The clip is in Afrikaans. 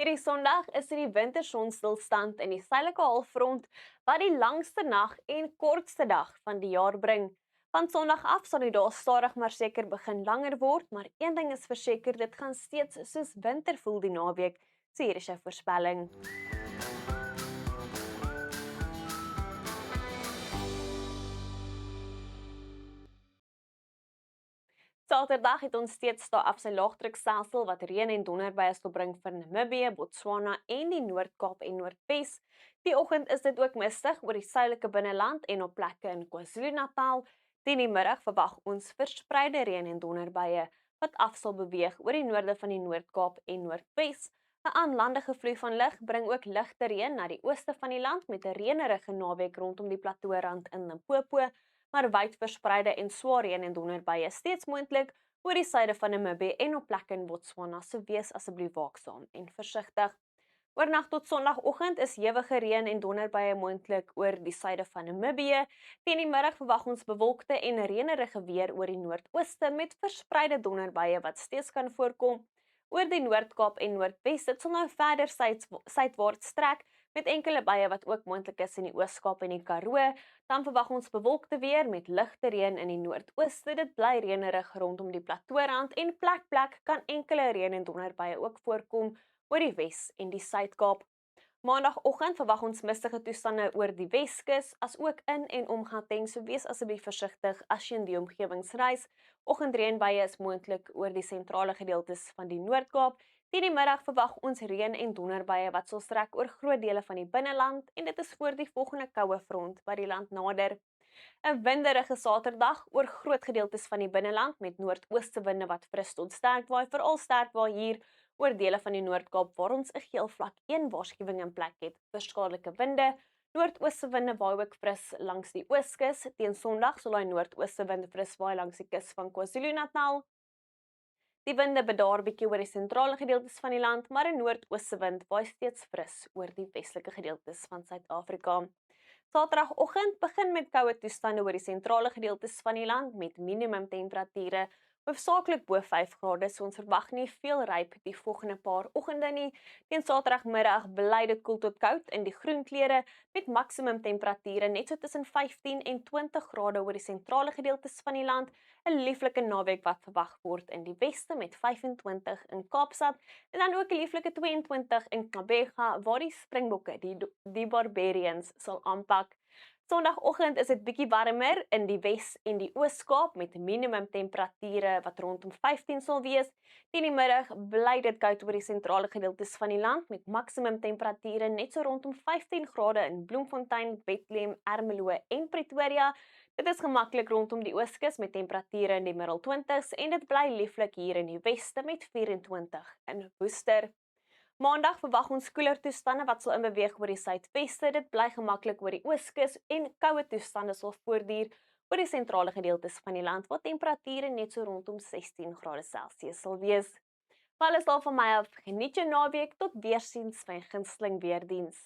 Hierdie Sondag is dit die wintersonstilstand in die suidelike halfrond wat die langste nag en kortste dag van die jaar bring. Van Sondag af sal die dae stadig maar seker begin langer word, maar een ding is verseker, dit gaan steeds soos winter voel die naweek. So hier is jou voorspelling. Saterdag het ons steeds daar af sy laagdrukstelsel wat reën en donderbuie sal bring vir Namibië, Botswana en die Noord-Kaap en Noordwes. Die oggend is dit ook mistig oor die suidelike binneland en op plekke in KwaZulu-Natal. Teen die middag verwag ons verspreide reën en donderbuie wat af sal beweeg oor die noorde van die Noord-Kaap en Noordwes. 'n Aanlandige vloei van lug bring ook ligte reën na die ooste van die land met 'n reënerige naweek rondom die plateaurand in Limpopo, maar wyd verspreide en swaar reën en donderbuie steeds moontlik oor die suide van Namibië en op plekke in Botswana, so wees asseblief waaksaam en versigtig. Oornag tot Sondagoggend is ewige reën en donderbuie moontlik oor die suide van Namibië. Teen die middag verwag ons bewolkte en reënerige weer oor die noordooste met verspreide donderbuie wat steeds kan voorkom. Oor die Noord-Kaap en Noordwes, dit sal nou verder suidwaarts trek met enkele buie wat ook moontlik is in die Oos-Kaap en die Karoo. Dan verwag ons bewolkte weer met ligte reën in die noordooste. Dit bly reënerig rondom die plateaurand en plek kan enkele reën en donderbuie ook voorkom oor die Wes en die Suid-Kaap. Maandagoggend verwag ons mistige toestande oor die Weskus, as ook in en om Gauteng, so wees asseblief versigtig as jy in die omgewings reis. Oggendreënbuie is moontlik oor die sentrale gedeeltes van die Noord-Kaap. Teen die middag verwag ons reën en donderbuie wat sal strek oor groot dele van die binneland en dit is voor die volgende koue front wat die land nader. 'n Winderige Saterdag oor groot gedeeltes van die binneland met noordoostewinde wat fris tot sterk waai, veral sterk waai hier oor dele van die Noord-Kaap waar ons 'n geel vlak 1 waarskuwing in plek het vir skadelike winde. Noordoostewinde waai ook fris langs die Ooskus. Teen Sondag sal hy noordoostewinde fris waai langs die kus van KwaZulu-Natal. Die winde bedaar bietjie oor die sentrale gedeeltes van die land, maar 'n noordoostwind waai steeds fris oor die westelike gedeeltes van Suid-Afrika. Saterdagoggend begin met koue toestande oor die sentrale gedeeltes van die land met minimum temperature hoofsaaklik bo 5 grade, so ons verwag nie veel ryp die volgende paar oggende nie. Teen Saterdagmiddag bly dit koel tot koud in die groenklere met maksimum temperature net so tussen 15 en 20 grade oor die sentrale gedeeltes van die land. 'n Lieflike naweek wat verwag word in die weste met 25 in Kaapstad en dan ook 'n lieflike 22 in Gqeberha waar die Springbokke die Barbarians sal aanpak. Sondagoggend is dit bietjie warmer in die Wes en die Oos-Kaap met minimum temperature wat rondom 15 sal wees. Teen die middag bly dit koud oor die sentrale gedeeltes van die land met maksimum temperature net so rondom 15 grade in Bloemfontein, Bethlehem, Ermelo en Pretoria. Dit is gemaklik rondom die Ooskus met temperature in die middel 20s en dit bly lieflik hier in die Weste met 24 in Worcester. Maandag verwag ons koeler toestande wat sal inbeweeg oor die suidweste. Dit bly gemaklik oor die Ooskus en koue toestande sal voortduur oor die sentrale gedeeltes van die land waar temperature net so rondom 16 grade Celsius sal wees. Alles daar van my af. Geniet jou naweek, tot weersiens by gunsteling weerdiens.